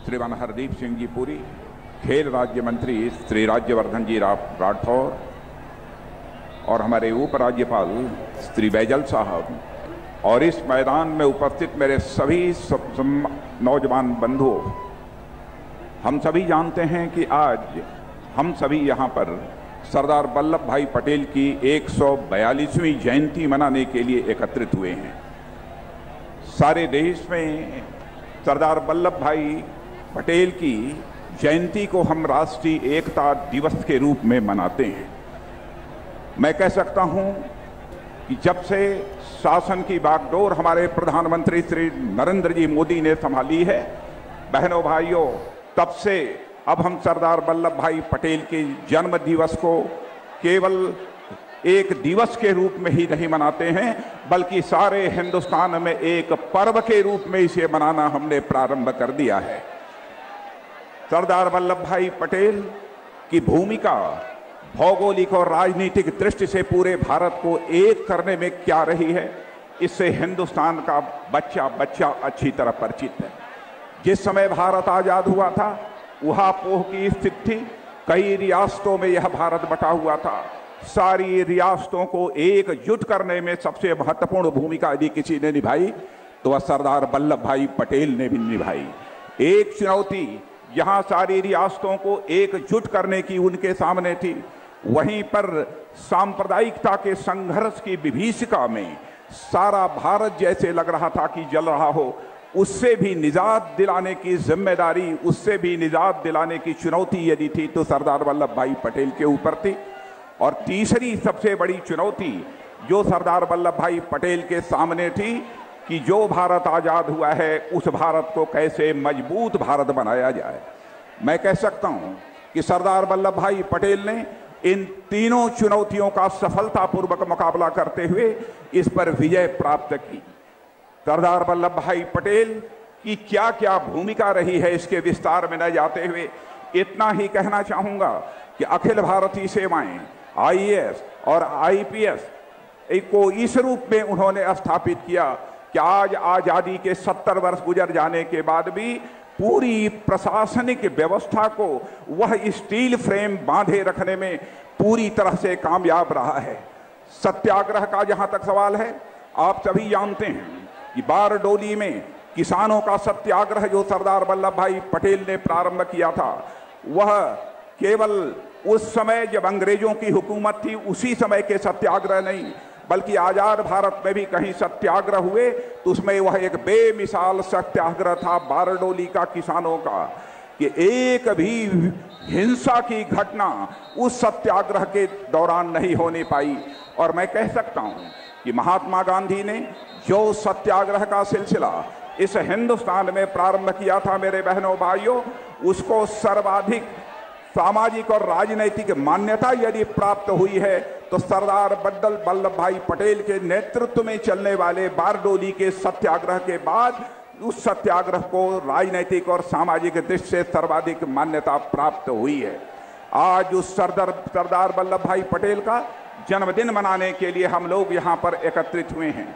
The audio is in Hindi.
श्रीमान हरदीप सिंह जी पुरी, खेल राज्य मंत्री श्री राज्यवर्धन जी राठौर और हमारे उपराज्यपाल श्री बैजल साहब और इस मैदान में उपस्थित मेरे सभी नौजवान बंधुओं, हम सभी जानते हैं कि आज हम सभी यहाँ पर सरदार वल्लभ भाई पटेल की 142वीं जयंती मनाने के लिए एकत्रित हुए हैं। सारे देश में सरदार वल्लभ भाई पटेल की जयंती को हम राष्ट्रीय एकता दिवस के रूप में मनाते हैं। मैं कह सकता हूं कि जब से शासन की बागडोर हमारे प्रधानमंत्री श्री नरेंद्र जी मोदी ने संभाली है, बहनों भाइयों, तब से अब हम सरदार वल्लभ भाई पटेल के जन्म दिवस को केवल एक दिवस के रूप में ही नहीं मनाते हैं, बल्कि सारे हिंदुस्तान में एक पर्व के रूप में इसे मनाना हमने प्रारंभ कर दिया है। सरदार वल्लभ भाई पटेल की भूमिका भौगोलिक और राजनीतिक दृष्टि से पूरे भारत को एक करने में क्या रही है, इससे हिंदुस्तान का बच्चा बच्चा अच्छी तरह परिचित है। जिस समय भारत आजाद हुआ था, ऊहापोह की स्थिति थी, कई रियासतों में यह भारत बटा हुआ था। सारी रियासतों को एकजुट करने में सबसे महत्वपूर्ण भूमिका यदि किसी ने निभाई तो वह सरदार वल्लभ भाई पटेल ने भी निभाई। एक चुनौती जहां सारी रियासतों को एकजुट करने की उनके सामने थी, वहीं पर सांप्रदायिकता के संघर्ष की विभीषिका में सारा भारत जैसे लग रहा था कि जल रहा हो, उससे भी निजात दिलाने की जिम्मेदारी, उससे भी निजात दिलाने की चुनौती यदि थी तो सरदार वल्लभ भाई पटेल के ऊपर थी। और तीसरी सबसे बड़ी चुनौती जो सरदार वल्लभ भाई पटेल के सामने थी कि जो भारत आजाद हुआ है उस भारत को कैसे मजबूत भारत बनाया जाए। मैं कह सकता हूं कि सरदार वल्लभ भाई पटेल ने इन तीनों चुनौतियों का सफलतापूर्वक मुकाबला करते हुए इस पर विजय प्राप्त की। सरदार वल्लभ भाई पटेल की क्या क्या भूमिका रही है इसके विस्तार में न जाते हुए इतना ही कहना चाहूंगा कि अखिल भारतीय सेवाएं आईएएस और आईपीएस को इस रूप में उन्होंने स्थापित किया कि आज आजादी के 70 वर्ष गुजर जाने के बाद भी पूरी प्रशासनिक व्यवस्था को वह स्टील फ्रेम बांधे रखने में पूरी तरह से कामयाब रहा है। सत्याग्रह का जहां तक सवाल है, आप सभी जानते हैं कि बारडोली में किसानों का सत्याग्रह जो सरदार वल्लभ भाई पटेल ने प्रारंभ किया था, वह केवल उस समय जब अंग्रेजों की हुकूमत थी उसी समय के सत्याग्रह नहीं, बल्कि आजाद भारत में भी कहीं सत्याग्रह हुए तो उसमें वह एक बेमिसाल सत्याग्रह था बारडोली का किसानों का, कि एक भी हिंसा की घटना उस सत्याग्रह के दौरान नहीं होने पाई। और मैं कह सकता हूं कि महात्मा गांधी ने जो सत्याग्रह का सिलसिला इस हिंदुस्तान में प्रारंभ किया था, मेरे बहनों भाइयों, उसको सर्वाधिक सामाजिक और राजनैतिक मान्यता यदि प्राप्त हुई है तो सरदार वल्लभ भाई पटेल के नेतृत्व में चलने वाले बारडोली के सत्याग्रह के बाद उस सत्याग्रह को राजनैतिक और सामाजिक दृष्टि से सर्वाधिक मान्यता प्राप्त हुई है। आज उस सरदार वल्लभ भाई पटेल का जन्मदिन मनाने के लिए हम लोग यहाँ पर एकत्रित हुए हैं।